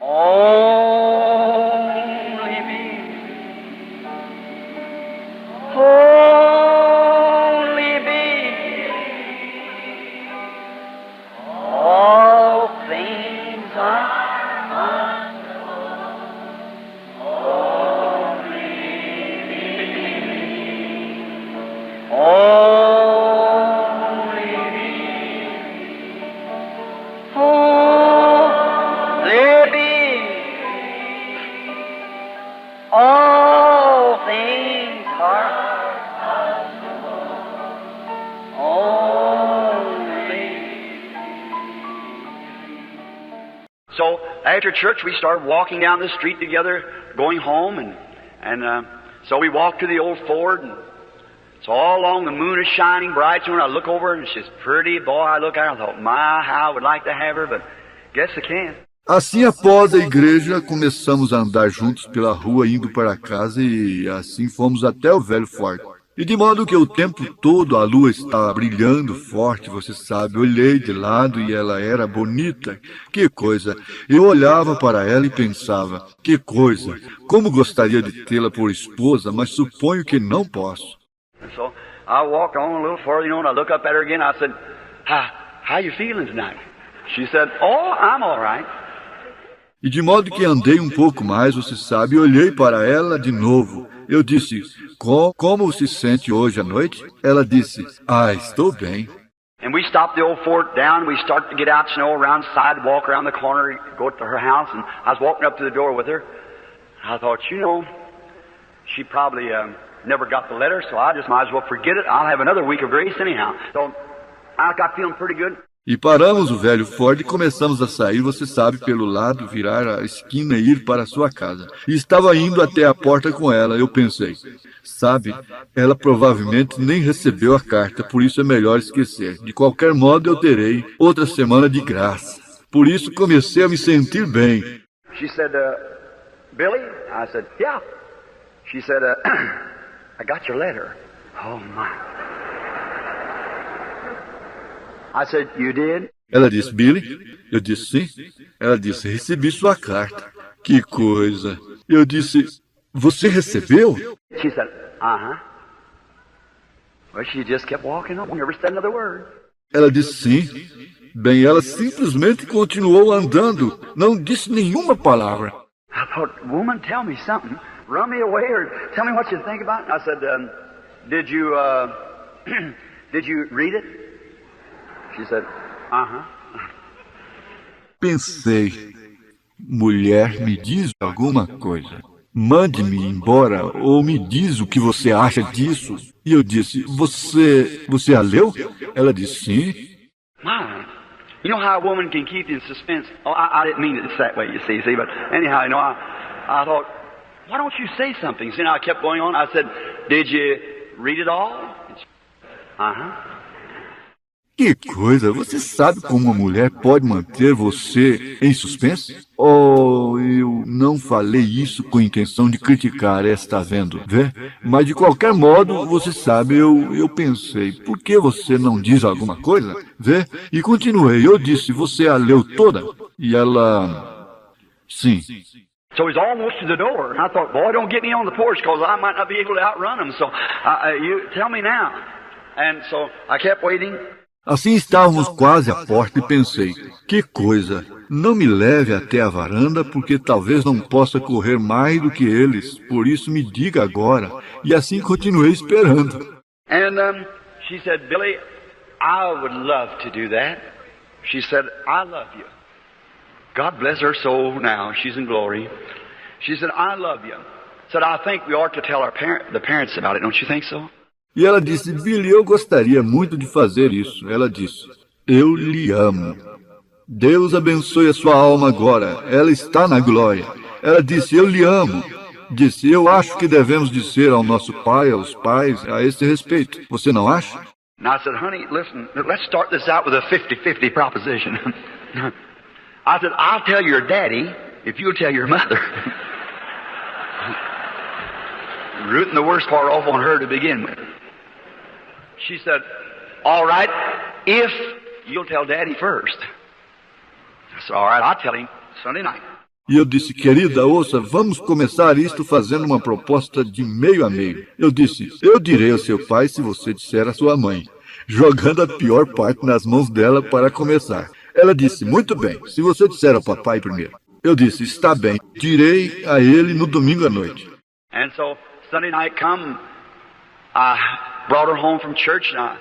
Only me. Only me. All things are only me. Only me. Only me. All things are only. So after church, we started walking down the street together, going home, and so we walked to the old Ford, and so all along the moon is shining bright. So when I look over, and she's pretty, boy, I look at her, I thought, my, how I would like to have her, but guess I can't. Assim, após a igreja, começamos a andar juntos pela rua indo para casa e assim fomos até o velho Ford. E de modo que o tempo todo a lua estava brilhando forte, você sabe. Olhei de lado e ela era bonita. Que coisa! Eu olhava para ela e pensava, que coisa! Como gostaria de tê-la por esposa, mas suponho que não posso. So I walked on a little further, and I looked up at her again. I said, how you feeling tonight? She said, oh, I'm all right. E de modo que andei um pouco mais, você sabe, e olhei para ela de novo. Eu disse, como se sente hoje à noite? Ela disse, estou bem. And we stopped the old Ford down, and we started to get out, around the sidewalk, around the corner, go to her house, and I was walking up to the door with her. I thought, she probably never got the letter, so I just might as well forget it. I'll have another week of grace anyhow. So I got feeling pretty good. E paramos o velho Ford e começamos a sair, você sabe, pelo lado, virar a esquina e ir para a sua casa. E estava indo até a porta com ela. Eu pensei, sabe, ela provavelmente nem recebeu a carta, por isso é melhor esquecer. De qualquer modo, eu terei outra semana de graça. Por isso comecei a me sentir bem. She said, Billy? I said, yeah. She said, I got your letter. Oh, my. I said, you did? Ela disse, Billy? Eu disse, sim. Ela disse, recebi sua carta. Que coisa. Eu disse, você recebeu? She said, uh-huh. Well, she just kept walking on, never said another word. Ela disse, sim. Bem, ela simplesmente continuou andando. Não disse nenhuma palavra. I thought, woman, tell me something. Run me away or tell me what you think about it. I said, did you read it? She said, uh-huh. Pensei, mulher, me diz alguma coisa. Mande-me embora ou me diz o que você acha disso. E eu disse, você a leu? Ela disse, sim. My, you know how a woman can keep in suspense? Oh, I didn't mean it that way, you see, but anyhow, I thought, why don't you say something? So, I kept going on. I said, did you read it all? Uh-huh. Que coisa! Você sabe como uma mulher pode manter você em suspense? Oh, eu não falei isso com a intenção de criticar, está vendo, vê? Mas de qualquer modo, você sabe, eu pensei, por que você não diz alguma coisa? Vê? E continuei, eu disse, você a leu toda? E ela... Sim. So he's almost to the door. I thought, boy, don't get me on the porch because I might not be able to outrun him. So you tell me now. And so I kept waiting. Assim estávamos quase à porta e pensei, que coisa, não me leve até a varanda porque talvez não possa correr mais do que eles, por isso me diga agora. E assim continuei esperando. And she said, Billy, I would love to do that. She said, I love you. God bless her soul now, she's in glory. She said, I love you. Said, I think we ought to tell the parents about it, don't you think so? E ela disse, Billy, eu gostaria muito de fazer isso. Ela disse, eu lhe amo. Deus abençoe a sua alma agora. Ela está na glória. Ela disse, eu lhe amo. Disse, eu acho que devemos dizer ao nosso pai, aos pais, a esse respeito. Você não acha? And I said, honey, listen, let's start this out with a 50-50 proposition. I said, I'll tell your daddy if you'll tell your mother. Rooting the worst part off on her to begin with. She said, all right, if you'll tell Daddy first. I said, all right, I'll tell him Sunday night. E eu disse, querida, ouça, vamos começar isto fazendo uma proposta de meio a meio. Eu disse, eu direi ao seu pai se você disser à sua mãe, jogando a pior parte nas mãos dela para começar. Ela disse, muito bem, se você disser ao papai primeiro. Eu disse, está bem, direi a ele no domingo à noite. And so Sunday night come, I brought her home from church, and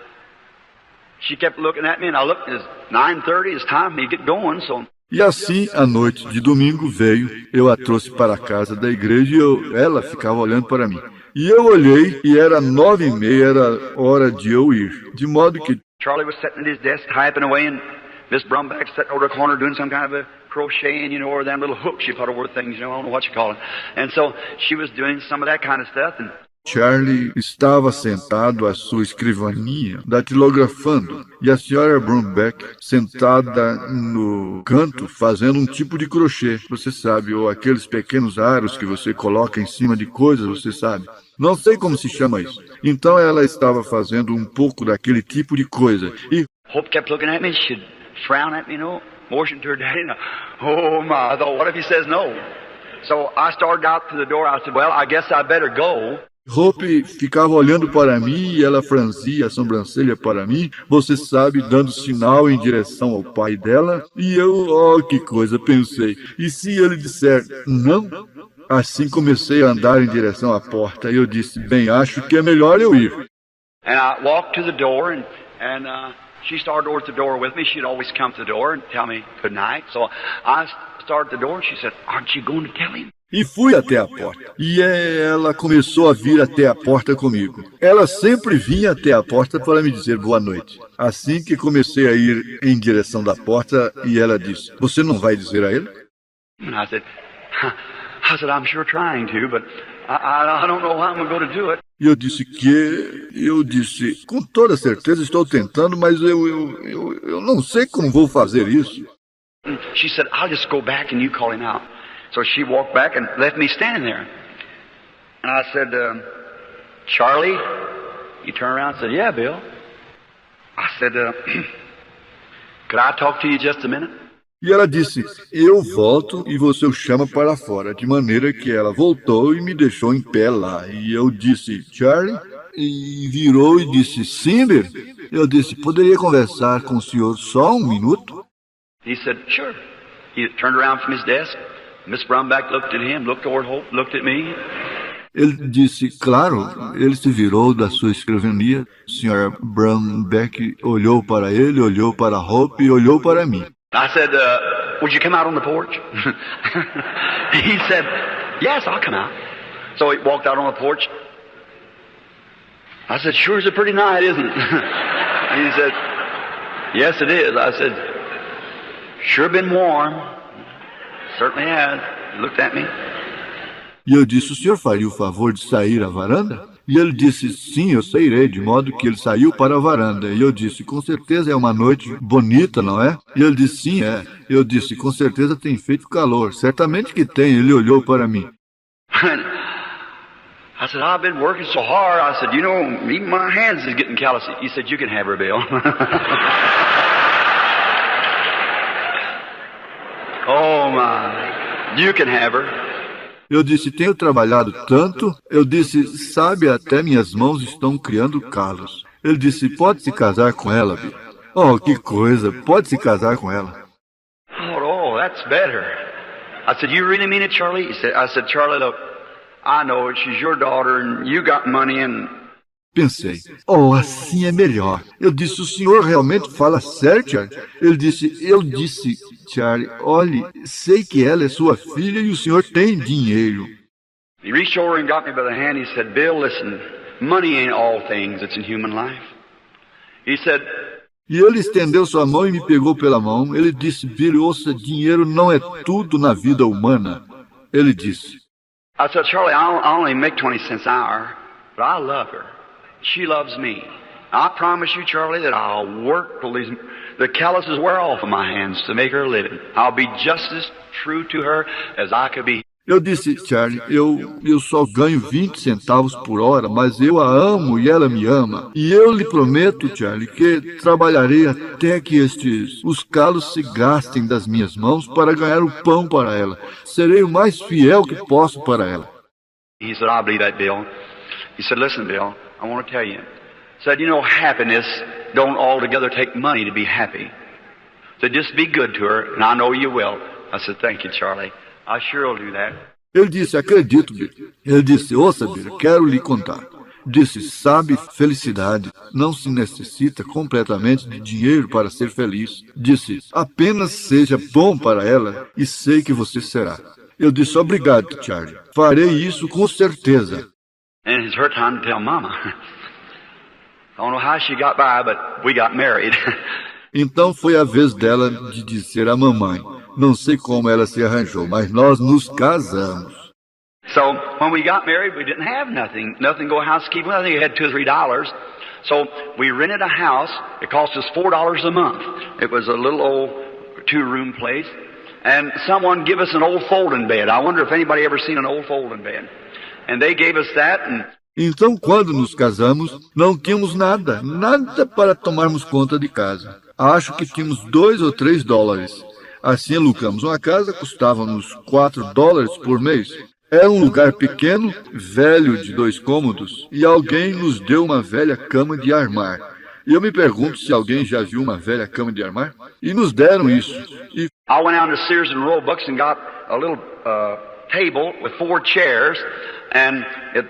she kept looking at me, and I looked, it's 9:30, it's time for me to get going, so... E assim, a noite de domingo veio, eu a trouxe para a casa da igreja e ela ficava olhando para mim. E eu olhei e era 9:30, era hora de eu ir. De modo que Charlie was sitting at his desk typing away, and Miss Brumback sitting over the corner doing some kind of a crocheting, or them little hooks she put over things, I don't know what you call it. And so she was doing some of that kind of stuff, and Charlie estava sentado à sua escrivaninha, datilografando, e a senhora Brumback sentada no canto, fazendo um tipo de crochê, você sabe, ou aqueles pequenos aros que você coloca em cima de coisas, você sabe. Não sei como se chama isso. Então ela estava fazendo um pouco daquele tipo de coisa, e Hope kept looking at me, she'd frown at me, motion to her daddy, oh my, I thought, what if he says no? So I started out to the door, I said, well, I guess I better go. Hope ficava olhando para mim e ela franzia a sobrancelha para mim, você sabe, dando sinal em direção ao pai dela. E eu, oh, que coisa, pensei. E se ele disser não? Assim comecei a andar em direção à porta e eu disse, bem, acho que é melhor eu ir. And I walked to the door, and she started over to the door with me. She'd always come to the door and tell me good night. So I started the door, and she said, aren't you going to tell him? E fui até a porta. E ela começou a vir até a porta comigo. Ela sempre vinha até a porta para me dizer boa noite. Assim que comecei a ir em direção da porta, e ela disse, você não vai dizer a ele? And I said, I'm sure trying to, but I don't know how I'm going to do it. E eu disse, com toda certeza estou tentando, mas eu não sei como vou fazer isso. And she said, I'll just go back and you call him out. So she walked back and left me standing there. And I said, Charlie? He turned around and said, yeah, Bill. I said, could I talk to you just a minute? E ela disse, eu volto e você o chama para fora. De maneira que ela voltou e me deixou em pé lá. E eu disse, Charlie? E virou e disse, sim, Bill. Eu disse, poderia conversar com o senhor só um minuto? He said, sure. He turned around from his desk. Miss Brumback looked at him, looked toward Hope, looked at me. Ele disse, claro. Ele se virou da sua escrivania. A senhora Brumback olhou para ele, olhou para Hope e olhou para mim. I said, would you come out on the porch? He said, yes, I'll come out. So he walked out on the porch. I said, sure is a pretty night, isn't it? And he said, yes, it is. I said, sure been warm. Certainly has. He looked at me. E eu disse, o senhor faria o favor de sair à varanda? E ele disse, sim, eu sairei, de modo que ele saiu para a varanda. E eu disse, com certeza é uma noite bonita, não é? E ele disse, sim, é. Eu disse, com certeza tem feito calor. Certamente que tem. Ele olhou para mim. I said, I've been working so hard. I said, even my hands is getting callous. He said, you can have her, Bill. Oh, my. You can have her. Eu disse, tenho trabalhado tanto. Eu disse, sabe, até minhas mãos estão criando calos. Ele disse, pode se casar com ela, Bill. Oh, que coisa, pode se casar com ela. Oh, that's better. I said, you really mean it, Charlie? I said, Charlie, look, I know she's your daughter and you got money and... Pensei, oh, assim é melhor. Eu disse, o senhor realmente fala sério, Charlie? Eu disse, Charlie, olhe, sei que ela é sua filha e o senhor tem dinheiro. He reached over and got me by the hand. He said, Bill, listen, money ain't all things that's in human life. He said... E ele estendeu sua mão e me pegou pela mão. Ele disse, Bill, ouça, dinheiro não é tudo na vida humana. Ele disse. I said, Charlie, I only make 20 cents an hour, but I love her. She loves me. I promise you, Charlie, that I'll work till the calluses wear off of my hands to make her a living. I'll be just as true to her as I could be. Eu disse, Charlie, eu só ganho 20 centavos por hora, mas eu a amo e ela me ama. E eu lhe prometo, Charlie, que trabalharei até que os calos se gastem das minhas mãos para ganhar o pão para ela. Serei o mais fiel que posso para ela. He said, I believe that, Bill. He said, listen, Bill, I want to tell you. He said, you know, happiness don't altogether take money to be happy. So just be good to her, and I know you will. I said, thank you, Charlie. I sure will do that. Ele disse, acredito, Bill. Ele disse, ouça, Bill, quero lhe contar. Disse, sabe, felicidade não se necessita completamente de dinheiro para ser feliz. Disse, apenas seja bom para ela e sei que você será. Eu disse, obrigado, Charlie. Farei isso com certeza. And it's her time to tell Mama. I don't know how she got by, but we got married. Então foi a vez dela de dizer à mamãe. Não sei como ela se arranjou, mas nós nos casamos. So when we got married, we didn't have nothing to go housekeeping. I think we had $2 or $3. So we rented a house. It cost us $4 a month. It was a little old 2-room place. And someone gave us an old folding bed. I wonder if anybody ever seen an old folding bed. And they gave us that. Então, quando nos casamos, não tínhamos nada para tomarmos conta de casa. Acho que tínhamos $2 ou $3. Assim alugamos uma casa, custava-nos $4 por mês. Era um lugar pequeno, velho, de 2 cômodos, e alguém nos deu uma velha cama de armar. E eu me pergunto se alguém já viu uma velha cama de armar. E nos deram isso. E I went down to Sears and Roebuck and got a little table with 4 chairs, and it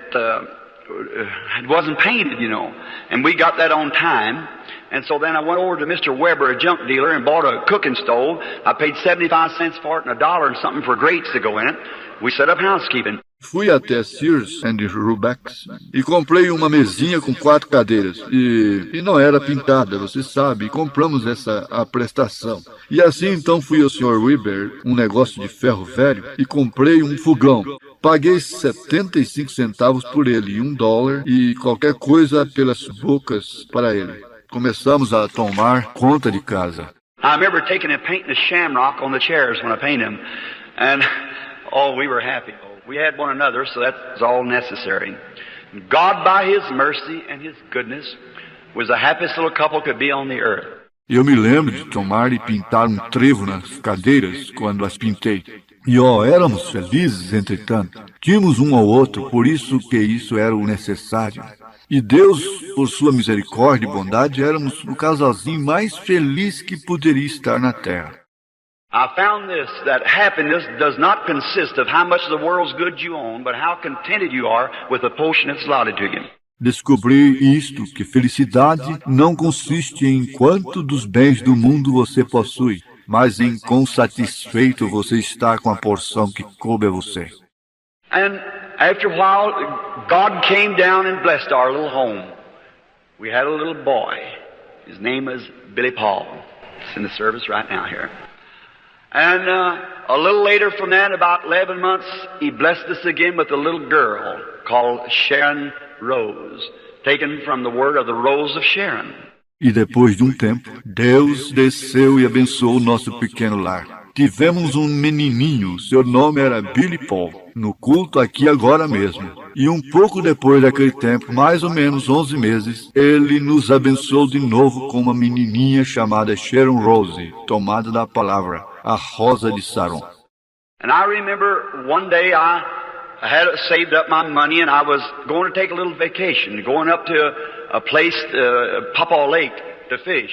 wasn't painted, you know. And we got that on time. And so then I went over to Mr. Weber, a junk dealer, and bought a cooking stove. I paid 75 cents for it and $1 and something for grates to go in it. We set up housekeeping. Fui até Sears and Roebuck e comprei uma mesinha com 4 cadeiras. E não era pintada, você sabe, e compramos a prestação. E assim então fui ao Sr. Weber, um negócio de ferro velho, e comprei um fogão. Paguei 75 centavos por ele e $1 e qualquer coisa pelas bocas para ele. Começamos a tomar conta de casa. I remember taking and painting a shamrock on the chairs when I painted them. And, we were happy. We had one another, so that's all necessary. God, by His mercy and His goodness, was the happiest little couple could be on the earth. Eu me lembro de tomar e pintar um trevo nas cadeiras quando as pintei. E éramos felizes, entretanto. Tínhamos um ao outro, por isso que isso era o necessário. E Deus, por sua misericórdia e bondade, éramos o casalzinho mais feliz que poderia estar na terra. I found this, that happiness does not consist of how much of the world's goods you own, but how contented you are with the portion that's allotted to you. Descobri isto, que felicidade não consiste em quanto dos bens do mundo você possui, mas em quão satisfeito você está com a porção que coube a você. And after a while, God came down and blessed our little home. We had a little boy. His name was Billy Paul. It's in the service right now here. And a little later from that, about 11 months, He blessed us again with a little girl called Sharon Rose, taken from the word of the Rose of Sharon. E depois de um tempo, Deus desceu e abençoou o nosso pequeno lar. Tivemos um menininho, seu nome era Billy Paul, no culto aqui agora mesmo. E um pouco depois daquele tempo, mais ou menos 11 meses, ele nos abençoou de novo com uma menininha chamada Sharon Rose, tomada da palavra, a Rosa de Saron. And I remember one day I had saved up my money and I was going to take a little vacation, going up to a place, Papaw Lake, to fish.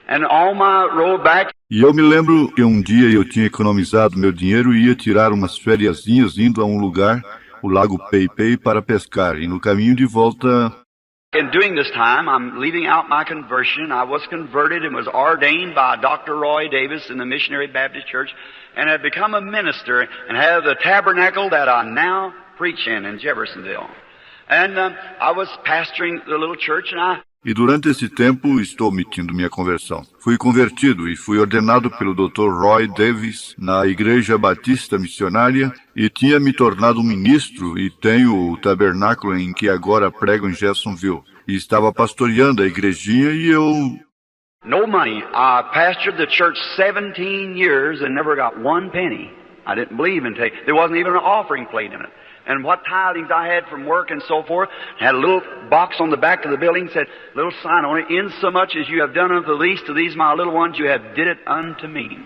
And on my road back, e eu me lembro que um dia eu tinha economizado meu dinheiro e ia tirar umas fériasinhas indo a um lugar, o Lago Peipei, para pescar. E no caminho de volta... And during this time, I'm leaving out my conversion. I was converted and was ordained by Dr. Roy Davis in the Missionary Baptist Church and had become a minister and have the tabernacle that I now preach in Jeffersonville. And I was pastoring the little church and E durante esse tempo estou omitindo minha conversão. Fui convertido e fui ordenado pelo Dr. Roy Davis na Igreja Batista Missionária e tinha me tornado um ministro e tenho o tabernáculo em que agora prego em Jeffersonville. E estava pastoreando a igrejinha e eu... No money. I pastored the church 17 years and never got one penny. I didn't believe in taking. There wasn't even an offering plate in it. And what tidings I had from work and so forth, had a little box on the back of the building, said, little sign on it, insomuch as you have done unto the least of these my little ones, you have did it unto me.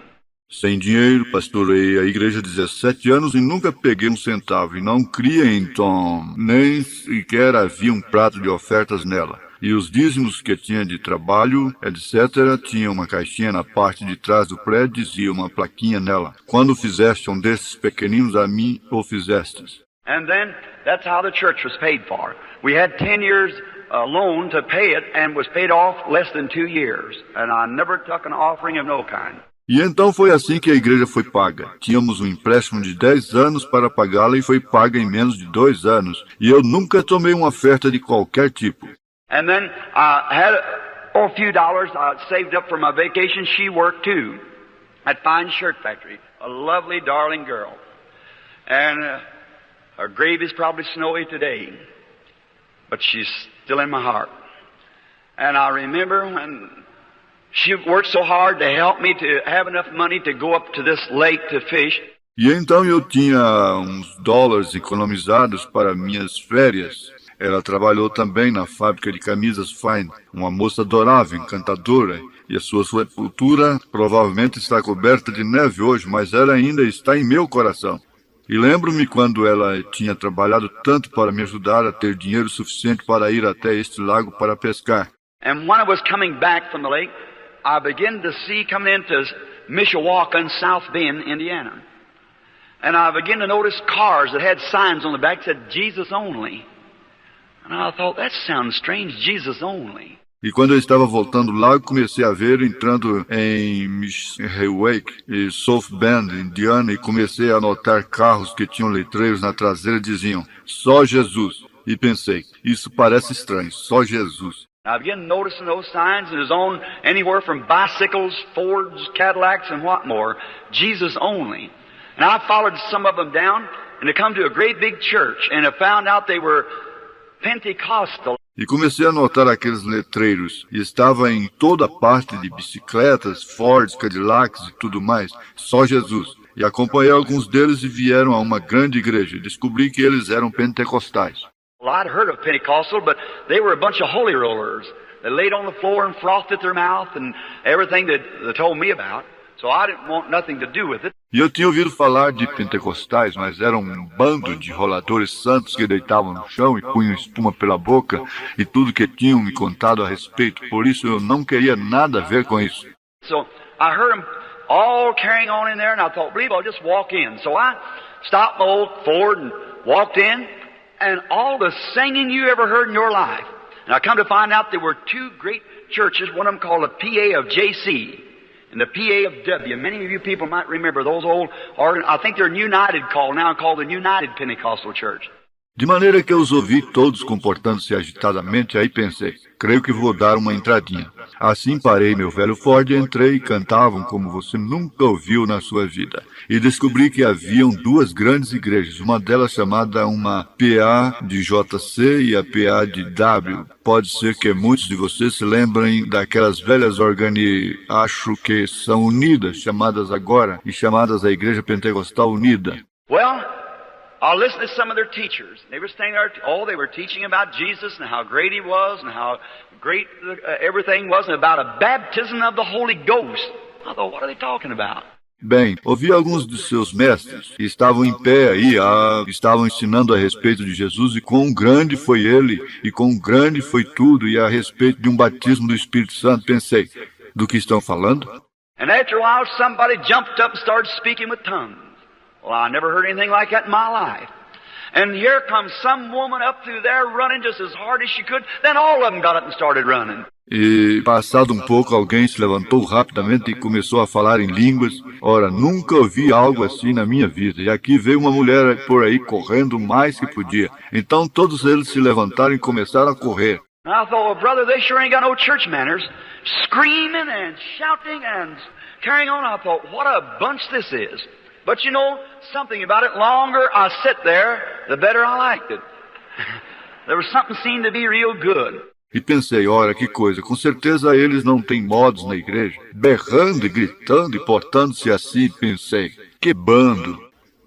Sem dinheiro, pastorei a igreja há 17 anos e nunca peguei um centavo. E não cria em Tom, nem sequer havia um prato de ofertas nela. E os dízimos que tinha de trabalho, etc., tinha uma caixinha na parte de trás do prédio, dizia uma plaquinha nela. Quando fizeste um desses pequeninos a mim, o fizestes. And then, that's how the church was paid for. We had 10 years loan to pay it, and was paid off less than 2 years. And I never took an offering of no kind. E então foi assim que a igreja foi paga. Tínhamos um empréstimo de 10 anos para pagá-la e foi paga em menos de 2 anos. E eu nunca tomei uma oferta de qualquer tipo. And then I had a few dollars I saved up for my vacation. She worked too at Fine Shirt Factory. A lovely, darling girl. And her grave is probably snowy today. But she's still in my heart. And I remember when she worked so hard to help me to have enough money to go up to this lake to fish. E então eu tinha uns dólares economizados para minhas férias. Ela trabalhou também na fábrica de camisas Fine, uma moça adorável, encantadora, e a sua sepultura provavelmente está coberta de neve hoje, mas ela ainda está em meu coração. E lembro-me quando ela tinha trabalhado tanto para me ajudar a ter dinheiro suficiente para ir até este lago para pescar. And when I was coming back from the lake, I began to see coming into Mishawaka, South Bend, Indiana. And I began to notice cars that had signs on the back that said Jesus only. And I thought, that sounds strange, Jesus only. E quando eu estava voltando lá, eu comecei a ver entrando em Mishawaka e South Bend, Indiana, e comecei a notar carros que tinham letreiros na traseira e diziam, só Jesus. E pensei, isso parece estranho, só Jesus. I began noticing those signs, and it was on anywhere from bicycles, Fords, Cadillacs, and what more, Jesus only. And I followed some of them down, and I come to a great big church, and I found out they were Pentecostal. E comecei a notar aqueles letreiros, e estava em toda parte de bicicletas, Fords, Cadillacs e tudo mais, só Jesus. E acompanhei alguns deles e vieram a uma grande igreja, e descobri que eles eram pentecostais. Well, I'd heard of Pentecostal, but they were a bunch of holy rollers. They laid on the floor and frothed at their mouth and everything that they told me about. So I didn't want nothing to do with it. E eu tinha ouvido falar de pentecostais, mas eram um bando de roladores santos que deitavam no chão e punham espuma pela boca e tudo que tinham me contado a respeito. Por isso eu não queria nada a ver com isso. So I heard them all carrying on in there, and I thought, believe I'll just walk in. So I stopped my old Ford and walked in, and all the singing you ever heard in your life. And I come to find out there were two great churches, one of them called the PA of JC. And the PA of W. Many of you people might remember those old, I think they're United called now, called the United Pentecostal Church. De maneira que eu os ouvi todos comportando-se agitadamente, aí pensei, creio que vou dar uma entradinha. Assim parei meu velho Ford, entrei e cantavam como você nunca ouviu na sua vida. E descobri que haviam duas grandes igrejas, uma delas chamada uma PA de JC e a PA de W. Pode ser que muitos de vocês se lembrem daquelas velhas acho que são unidas, chamadas agora, e chamadas a Igreja Pentecostal Unida. Well, I listened to some of their teachers. They were standing there, they were teaching about Jesus and how great He was and how great everything was and about a baptism of the Holy Ghost. I thought, what are they talking about? Bem, ouvi alguns de seus mestres que estavam em pé aí, estavam ensinando a respeito de Jesus e quão grande foi Ele e quão grande foi tudo e a respeito de um batismo do Espírito Santo. Pensei, do que estão falando? And after a while, somebody jumped up and started speaking with tongues. Well, I never heard anything like that in my life. And here comes some woman up through there running just as hard as she could. Then all of them got up and started running. E, passado um pouco, alguém se levantou rapidamente e começou a falar em línguas. Ora, nunca ouvi algo assim na minha vida. E aqui veio uma mulher por aí correndo o mais que podia. Então todos eles se levantaram e começaram a correr. And I thought, well, brother, they sure ain't got no church manners. Screaming and shouting and carrying on. I thought, what a bunch this is. But you know, something about it, longer I sit there, the better I liked it. There was something seemed to be real good. E pensei, ora, que coisa, com certeza eles não têm modos na igreja. Berrando e gritando e portando-se assim, pensei, que bando.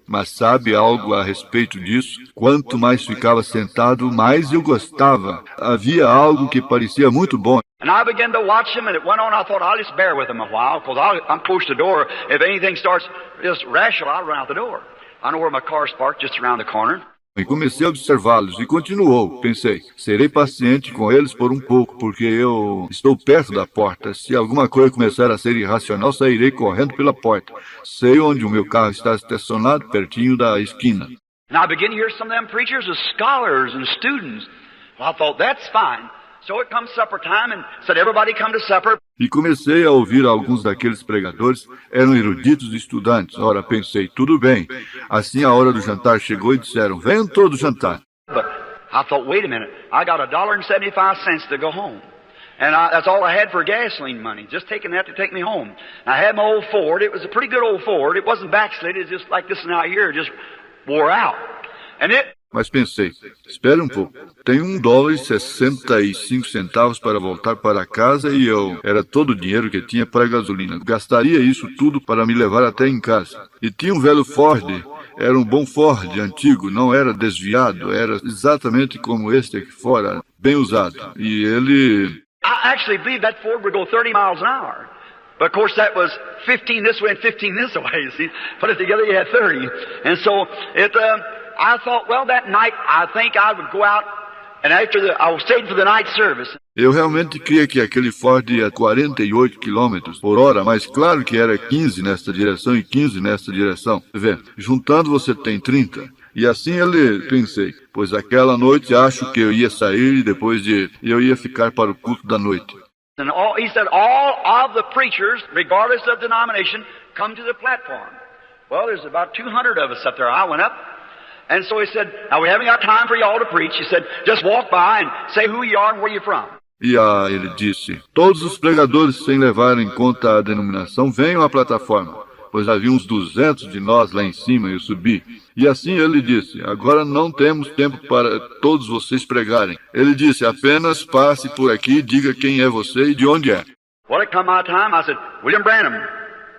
Mas sabe algo a respeito disso? Quanto mais ficava sentado, mais eu gostava. Havia algo que parecia muito bom. And I began to watch him, and it went on. I thought, I'll just bear with him a while, because I'm close to the door. If anything starts just rational, I'll run out the door. I know where my car's parked, just around the corner. E comecei a observá-los, e continuou. Pensei, serei paciente com eles por um pouco, porque eu estou perto da porta. Se alguma coisa começar a ser irracional, sairei correndo pela porta. Sei onde o meu carro está estacionado, pertinho da esquina. And I began to hear some of them preachers as scholars and students. Well, I thought, that's fine. So it comes supper time, and said, everybody come to supper. E comecei a ouvir alguns daqueles pregadores, eram eruditos e estudantes. Ora, pensei, tudo bem. Assim a hora do jantar chegou e disseram, venham todos jantar. But I thought, wait a minute, I got $1.75 to go home. And that's all I had for gasoline money, just taking that to take me home. And I had my old Ford. It was a pretty good old Ford. It wasn't backslid, it was just like this one out here, just wore out. And Mas pensei, espere um pouco, tenho $1,65 para voltar para casa e era todo o dinheiro que tinha para gasolina. Gastaria isso tudo para me levar até em casa. E tinha um velho Ford, era um bom Ford, antigo, não era desviado, era exatamente como este aqui fora, bem usado. E ele... I actually believed that Ford would go 30 miles an hour. But of course that was 15 this way and 15 this way, you see. Put it together, you had 30. And so I thought, well, that night I think I would go out, and I was staying for the night service. Eu realmente cria que aquele Ford ia a 48 km por hora, mas claro que era 15 nesta direção e 15 nesta direção. Vê, juntando você tem 30. E assim pensei, pois aquela noite acho que eu ia sair e depois eu ia ficar para o culto da noite. And he said, all of the preachers, regardless of denomination, come to the platform. Well, there's about 200 of us up there. I went up. And so he said, now we haven't got time for you all to preach. He said, just walk by and say who you are and where you're from. E ele disse, todos os pregadores, sem levar em conta a denominação, venham à plataforma, pois havia uns 200 de nós lá em cima e eu subi. E assim ele disse, agora não temos tempo para todos vocês pregarem. Ele disse, apenas passe por aqui e diga quem é você e de onde é. Well, it come my time, I said, William Branham,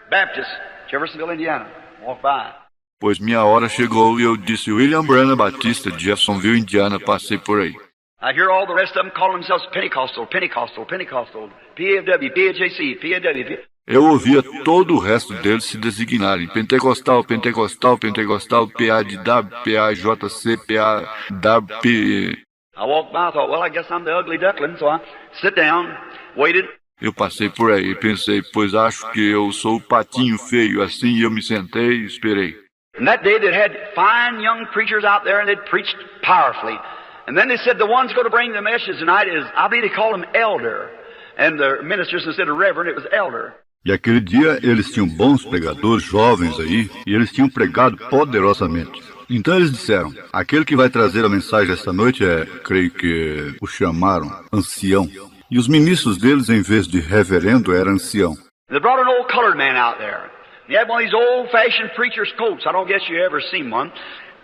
Baptist, Jeffersonville, Indiana. Walk by. Pois minha hora chegou e eu disse, William Branham Batista, de Jeffersonville, Indiana, passei por aí. I hear all the rest of them call themselves Pentecostal, Pentecostal, Pentecostal, PAW, PAJC, PAW. Eu ouvia todo o resto deles se designarem, Pentecostal, Pentecostal, Pentecostal, PADW, PAJC, PAWP. I walked by, I thought, well, I guess I'm the ugly duckling, so I sit down, waited. Eu passei por aí e pensei, pois acho que eu sou o patinho feio, assim eu me sentei e esperei. And that day they had fine young preachers out there and they'd preached powerfully. And then they said the one's going to bring the message tonight is, I believe they call him elder. And the ministers instead of reverend, it was elder. E aquele dia eles tinham bons pregadores jovens aí, e eles tinham pregado poderosamente. Então eles disseram, aquele que vai trazer a mensagem esta noite creio que o chamaram, ancião. E os ministros deles, em vez de reverendo, era ancião. They brought an old colored man out there. He had one of these old-fashioned preacher's coats. I don't guess you ever seen one.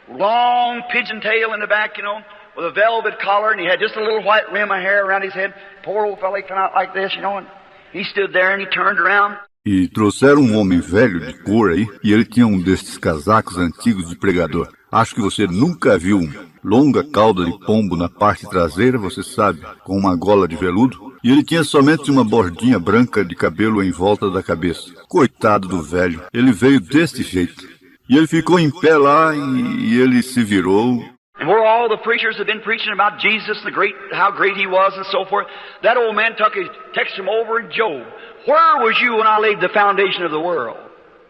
Long pigeon tail in the back, you know, with a velvet collar, and he had just a little white rim of hair around his head. Poor old fellow, he come out like this, you know, and he stood there and he turned around. E trouxeram um homem velho de cor aí, e ele tinha um destes casacos antigos de pregador. Acho que você nunca viu um. Longa cauda de pombo na parte traseira, você sabe, com uma gola de veludo. E ele tinha somente uma bordinha branca de cabelo em volta da cabeça. Coitado do velho, ele veio deste jeito. E ele ficou em pé lá e ele se virou. And where all the preachers had been preaching about Jesus, how great he was and so forth, that old man texted him over in Job. Where was you when I laid the foundation of the world?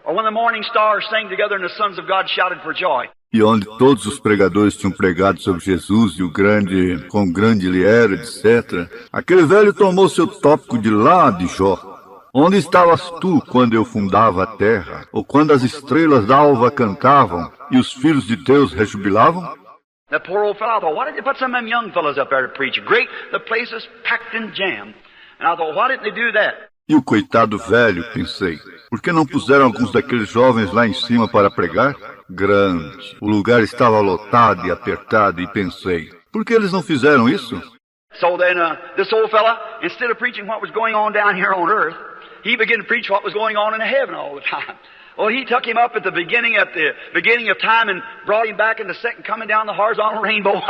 Or when the morning stars sang together and the sons of God shouted for joy? E onde todos os pregadores tinham pregado sobre Jesus e quão grande ele era, etc. Aquele velho tomou seu tópico de lá de Jó. Onde estavas tu quando eu fundava a terra? Ou quando as estrelas d'alva cantavam e os filhos de Deus rejubilavam? That poor old fellow, I thought, why didn't they put some of them young fellows up there to preach? Great, the place is packed and jammed. And I thought, why didn't they do that? E o coitado velho, pensei, por que não puseram alguns daqueles jovens lá em cima para pregar? Grande. O lugar estava lotado e apertado e pensei, por que eles não fizeram isso? So then this old fella, instead of preaching what was going on down here on earth, he began to preach what was going on in heaven all the time. Well, he took him up at the beginning of time and brought him back in the second coming down the horizontal rainbow.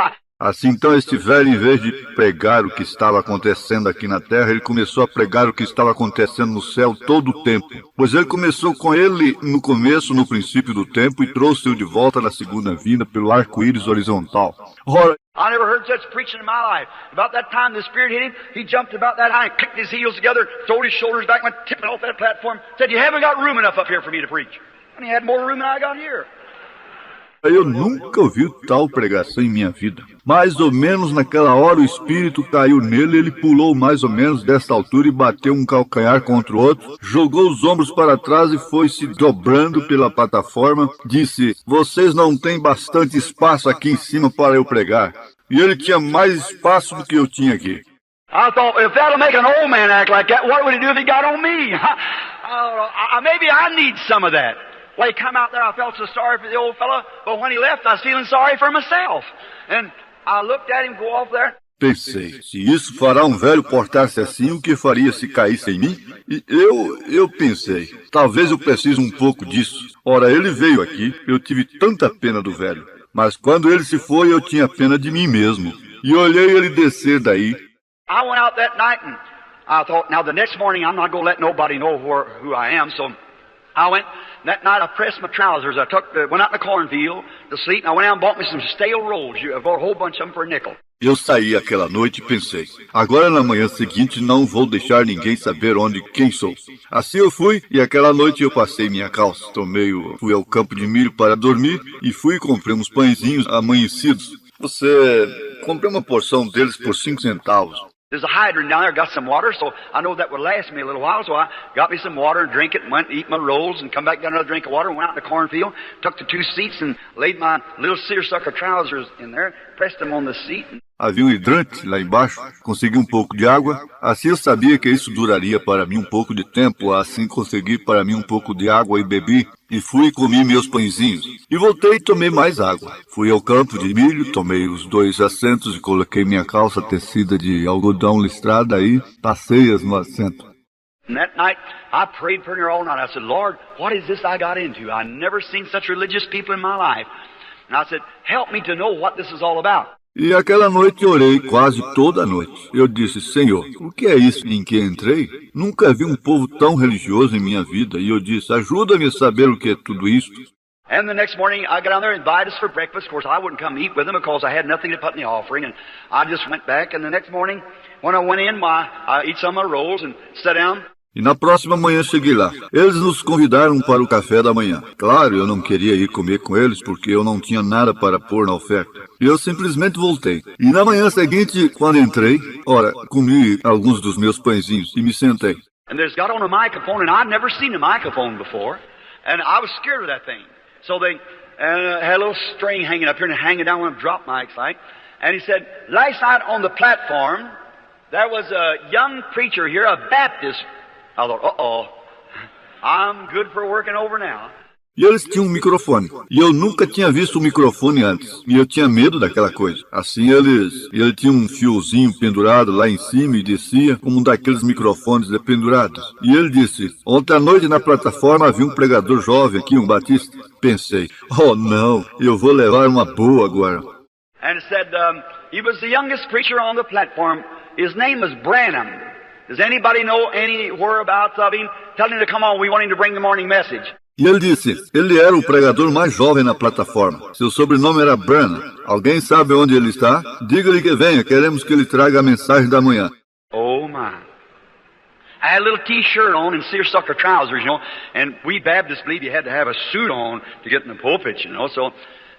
Assim, então, este velho, em vez de pregar o que estava acontecendo aqui na terra, ele começou a pregar o que estava acontecendo no céu todo o tempo. Pois ele começou com ele no começo, no princípio do tempo, e trouxe-o de volta na segunda vinda pelo arco-íris horizontal. Ora, I never heard such preaching in my life. About that time the Spirit hit him, he jumped about that high and clicked his heels together, throwed his shoulders back, went tipping off that platform, said, "You haven't got room enough up here for me to preach." And he had more room than I got here. eu nunca ouvi tal pregação em minha vida. Mais ou menos naquela hora o Espírito caiu nele, ele pulou mais ou menos desta altura e bateu um calcanhar contra o outro, jogou os ombros para trás e foi se dobrando pela plataforma, disse, vocês não têm bastante espaço aqui em cima para eu pregar. E ele tinha mais espaço do que eu tinha aqui. I thought, if that'll make an old man act like that, what would he do if he got on me? Maybe I need some of that. Well, he come out there, I felt so sorry for the old fellow, but when he left, I was feeling sorry for myself. And I looked at him go off there. Pensei, se isso fará um velho portar-se assim, o que faria se caísse em mim? E eu pensei, talvez eu precise um pouco disso. Ora, ele veio aqui, eu tive tanta pena do velho. Mas quando ele se foi, eu tinha pena de mim mesmo. E olhei ele descer daí. I went out that night and I thought, now the next morning I'm not going to let nobody know who I am, so I went, that night I pressed my trousers, went out in the cornfield to sleep, and I went out and bought me some stale rolls. I bought a whole bunch of them for a nickel. Eu saí aquela noite e pensei, agora na manhã seguinte não vou deixar ninguém saber quem sou. Assim eu fui e aquela noite eu passei minha calça, fui ao campo de milho para dormir e fui e comprei uns pãezinhos amanhecidos. Comprei uma porção deles por 5 centavos. There's a hydrant down there, got some water, so I know that would last me a little while, so I got me some water and drink it and went and eat my rolls and come back, got another drink of water and went out in the cornfield, took the 2 seats and laid my little seersucker trousers in there, pressed them on the seat. Havia um hidrante lá embaixo, consegui um pouco de água, assim eu sabia que isso duraria para mim um pouco de tempo, assim consegui para mim um pouco de água e bebi, e fui e comi meus pãezinhos. E voltei e tomei mais água. Fui ao campo de milho, tomei os 2 assentos e coloquei minha calça tecida de algodão listrada aí, passei-as no assento. And that night, I prayed for her all night. I said, Lord, what is this I got into? I never seen such religious people in my life. And I said, help me to know what this is all about. E aquela noite orei quase toda a noite. Eu disse, Senhor, o que é isso em que entrei? Nunca vi um povo tão religioso em minha vida. E eu disse, ajuda-me a saber o que é tudo isso. And the next morning, I got down there and invited us for breakfast. Of course, I wouldn't come eat with them because I had nothing to put in the offering. And I just went back. And the next morning, when I went in, I eat some of my rolls and sat down. E na próxima manhã cheguei lá. Eles nos convidaram para o café da manhã. Claro, eu não queria ir comer com eles porque eu não tinha nada para pôr na oferta. E eu simplesmente voltei. E na manhã seguinte, quando entrei, comi alguns dos meus pãezinhos e me sentei. And there's got on a microphone, and I'd never seen a microphone before. And I was scared of that thing. So they had a little string hanging up here and hanging down one of the drop mics like. And he said, last night on the platform, there was a young preacher here, a Baptist. I thought, I'm good for working over now. E eles tinham um microfone. E eu nunca tinha visto um microfone antes. E eu tinha medo daquela coisa. Assim ele tinha um fiozinho pendurado lá em cima e descia como um daqueles microfones pendurados. E ele disse, ontem à noite na plataforma havia um pregador jovem aqui, um batista. Pensei, não, eu vou levar uma boa agora. And it said, he was the youngest preacher on the platform. His name was Branham. Does anybody know any whereabouts of him? Tell him to come on, we want him to bring the morning message. E ele disse, ele era o pregador mais jovem na plataforma. Seu sobrenome era Branham. Alguém sabe onde ele está? Diga-lhe que venha, queremos que ele traga a mensagem da manhã. Oh my. I had a little t-shirt on and seersucker trousers, and we Baptists believe you had to have a suit on to get in the pulpit, so...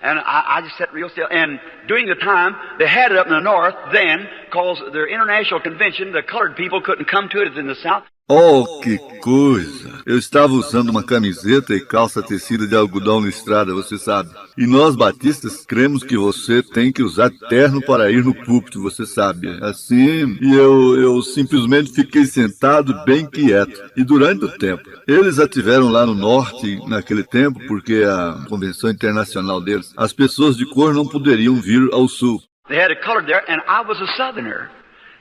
And I just sat real still. And during the time, they had it up in the north then, because their international convention, the colored people couldn't come to it in the south. Oh, que coisa! Eu estava usando uma camiseta e calça tecida de algodão listrada, você sabe. E nós, batistas, cremos que você tem que usar terno para ir no púlpito, você sabe. Assim, e eu simplesmente fiquei sentado bem quieto. E durante o tempo, eles a tiveram lá no norte, naquele tempo, porque a convenção internacional deles, as pessoas de cor não poderiam vir ao sul. They had a colored there, and I was a southerner.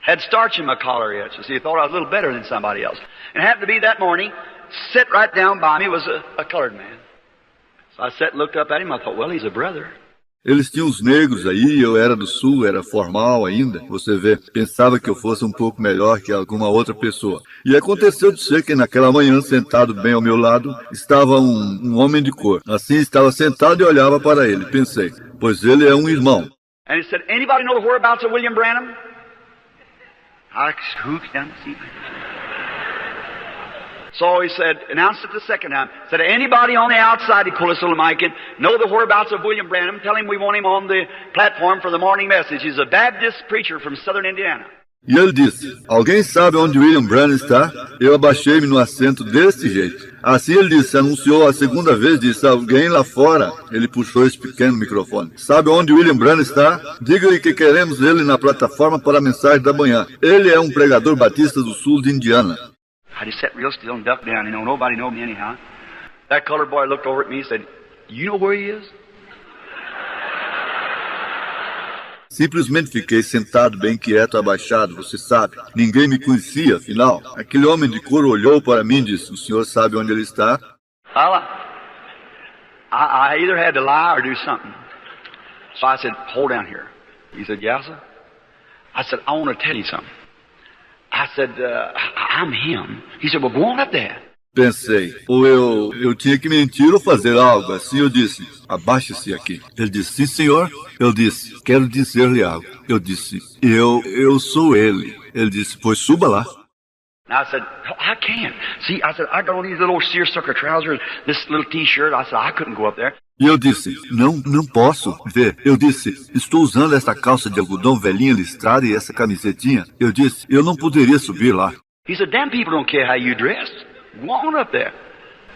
Had starch in my collar yet, so they thought I was a little better than somebody else. And it happened to be that morning, Sat right down by me was a colored man. So I sat and looked up at him. I thought, well, he's a brother. Eles tinham os negros aí, eu era do sul, era formal ainda. Você vê, pensava que eu fosse um pouco melhor que alguma outra pessoa. E aconteceu de ser que naquela manhã, sentado bem ao meu lado, estava um homem de cor. Assim, estava sentado e olhava para ele. Pensei, pois ele é um irmão. And he said, anybody know the whereabouts of William Branham? I scooped down to see. So he said, announced it the second time, said, anybody on the outside, he pulled his little mic in, know the whereabouts of William Branham, tell him we want him on the platform for the morning message. He's a Baptist preacher from southern Indiana. E ele disse, alguém sabe onde William Branham está? Eu abaixei-me no assento desse jeito. Assim ele disse, anunciou a segunda vez, disse, alguém lá fora. Ele puxou esse pequeno microfone. Sabe onde William Branham está? Diga-lhe que queremos ele na plataforma para a mensagem da manhã. Ele é um pregador batista do sul de Indiana. I just sat real still and ducked down, nobody knew me anyhow. That colored boy looked over at me and said, you know where he is? Simplesmente fiquei sentado bem quieto, abaixado, você sabe. Ninguém me conhecia, afinal. Aquele homem de cor olhou para mim e disse, o senhor sabe onde ele está? I either had to lie or do something. So I said, hold down here. He said, yes, sir? I said, I want to tell you something. I said, I'm him. He said, well, go on up there. Pensei, ou eu tinha que mentir ou fazer algo. Assim eu disse, abaixe-se aqui. Ele disse, sim, senhor. Eu disse, quero dizer-lhe algo. Eu disse, eu sou ele. Ele disse, pois suba lá. And I said, I can't. See, I said, I got on these little seersucker trousers, this little t-shirt. I said, I couldn't go up there. E eu disse, não posso. Vê, eu disse, estou usando essa calça de algodão velhinha listrada e essa camisetinha. Eu disse, eu não poderia subir lá. He said, damn people don't care how you dress. Go on up there.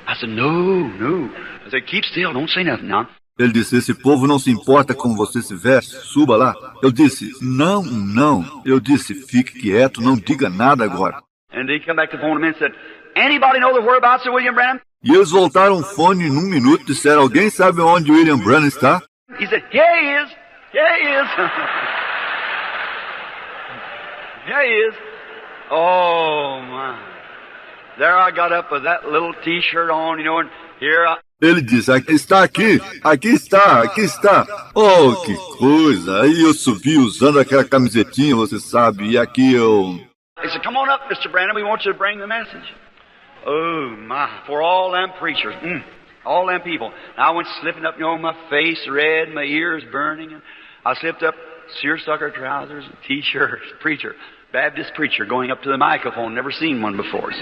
I said, no. I said, keep still, don't say nothing now. Ele disse, esse povo não se importa como você se veste, suba lá. Eu disse, não. Eu disse, fique quieto, não diga nada agora. And they come back to the phone and said, anybody know the whereabouts of William Branham? E eles voltaram o fone num minuto e disseram, alguém sabe onde William Branham está? He said, here he is. Here he is. Oh, my. There I got up with that little t-shirt on, and here I... Ele disse, aqui está. Oh, que coisa. Aí eu subi usando aquela camisetinha, você sabe, e aqui eu... He said, come on up, Mr. Branham, we want you to bring the message. Oh, my, for all them preachers, all them people. And I went slipping up, my face red, my ears burning. And I slipped up seersucker trousers and t-shirts, preacher, Baptist preacher, going up to the microphone, never seen one before.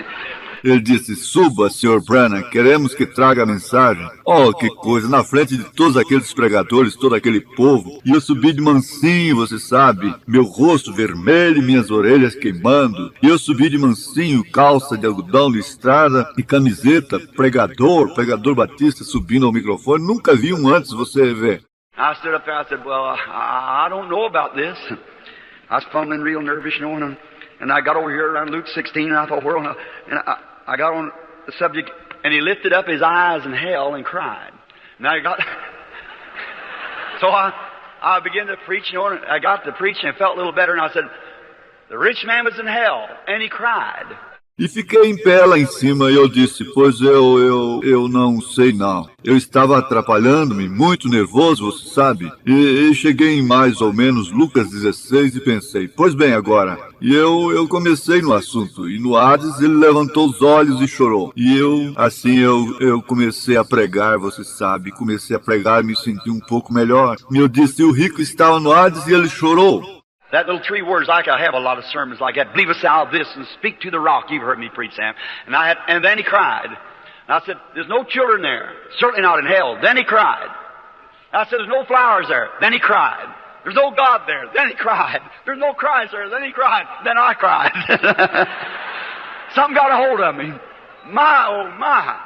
Ele disse, suba, Sr. Branham, queremos que traga a mensagem. Oh, que coisa, na frente de todos aqueles pregadores, todo aquele povo. E eu subi de mansinho, você sabe, meu rosto vermelho e minhas orelhas queimando. E eu subi de mansinho, calça de algodão listrada e camiseta, pregador batista subindo ao microfone. Nunca vi um antes, você vê. I stood up there, I said, well, I don't know about this. I was fumbling real nervous, and I got over here around Luke 16, and I thought, and I got on the subject, and he lifted up his eyes in hell and cried. And so I began to preach, and I got to preach, and it felt a little better, and I said, the rich man was in hell, and he cried. E fiquei em pé lá em cima e eu disse, pois eu não sei não. Eu estava atrapalhando-me, muito nervoso, você sabe. E cheguei em mais ou menos Lucas 16 e pensei, pois bem agora. E eu comecei no assunto. E no Hades ele levantou os olhos e chorou. E eu comecei a pregar, você sabe. Comecei a pregar e me senti um pouco melhor. E eu disse, o rico estava no Hades e ele chorou. That little 3 words, I have a lot of sermons like that. Believe us out this and speak to the rock. You've heard me preach, Sam. And then he cried. And I said, there's no children there. Certainly not in hell. Then he cried. And I said, there's no flowers there. Then he cried. There's no God there. Then he cried. There's no Christ there. Then he cried. Then I cried. Something got a hold of me. My, oh my.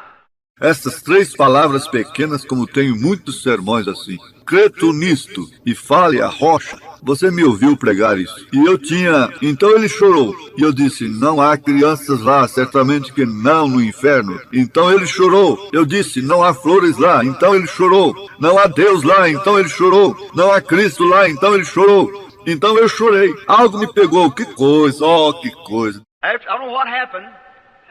Essas 3 palavras pequenas, como tenho muitos sermões assim. Creto nisto e fale a rocha. Você me ouviu pregar isso. E eu tinha... Então ele chorou. E eu disse, não há crianças lá, certamente que não no inferno. Então ele chorou. Eu disse, não há flores lá. Então ele chorou. Não há Deus lá. Então ele chorou. Não há Cristo lá. Então ele chorou. Então eu chorei. Algo me pegou. Que coisa, oh, que coisa. I don't know what happened.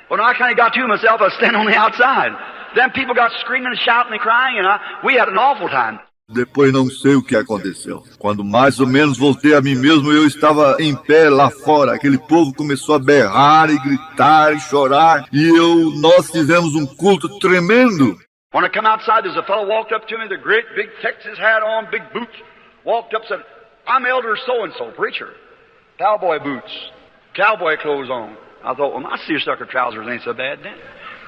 Well, now I kind of got to myself. I was standing on the outside. Then people got screaming and shouting and crying, and we had an awful time. Depois não sei o que aconteceu. Quando mais ou menos voltei a mim mesmo, eu estava em pé lá fora. Aquele povo começou a berrar e gritar e chorar. E nós tivemos um culto tremendo. When I come outside, there's a fellow walked up to me, the great big Texas hat on, big boots. Walked up and said, I'm Elder so-and-so, preacher. Cowboy boots, cowboy clothes on. I thought, well, my seersucker trousers ain't so bad then.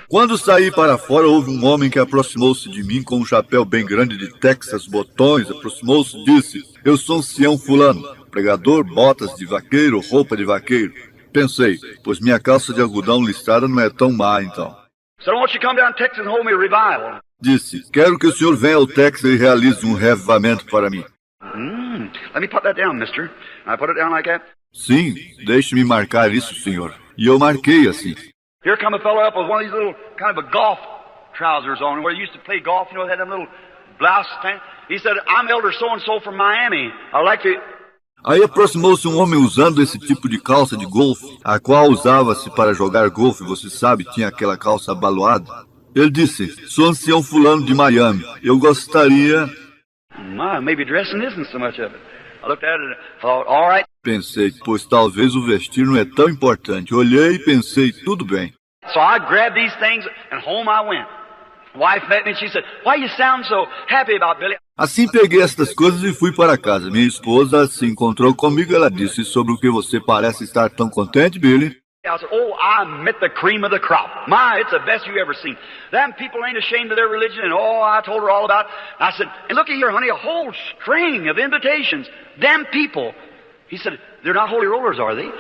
Quando saí para fora, houve um homem que aproximou-se de mim com um chapéu bem grande de Texas, botões, aproximou-se e disse, eu sou ancião fulano, pregador, botas de vaqueiro, roupa de vaqueiro. Pensei, pois minha calça de algodão listrada não é tão má então. So won't you come down to Texas and hold me a revival? Disse, quero que o senhor venha ao Texas e realize um revivamento para mim. Let me put that down, mister. I put it down like that. Sim, deixe-me marcar isso, senhor. E eu marquei assim. Here come a fellow up with one of these little kind of a golf trousers on, where he used to play golf, you know, had them little blouse thing. He said, I'm Elder so-and-so from Miami. I'd like to... Aí aproximou-se um homem usando esse tipo de calça de golfe, a qual usava-se para jogar golfe, você sabe, tinha aquela calça abaloada. Ele disse, sou ancião fulano de Miami, eu gostaria... maybe dressing isn't so much of it. I looked at it and thought, all right. Pensei, pois talvez o vestir não é tão importante. Olhei e pensei, tudo bem. So I grabbed these things and home I went. Wife met me and she said, why you sound so happy about Billy? Assim peguei estas coisas e fui para casa. Minha esposa se encontrou comigo e ela disse, sobre o que você parece estar tão contente, Billy? I said, oh, I met the cream of the crop. My, it's the best you ever seen. Them people ain't ashamed of their religion, and I told her all about it. I said, and looky here, honey, a whole string of invitations. Them people. He said, they're not holy rollers, are they?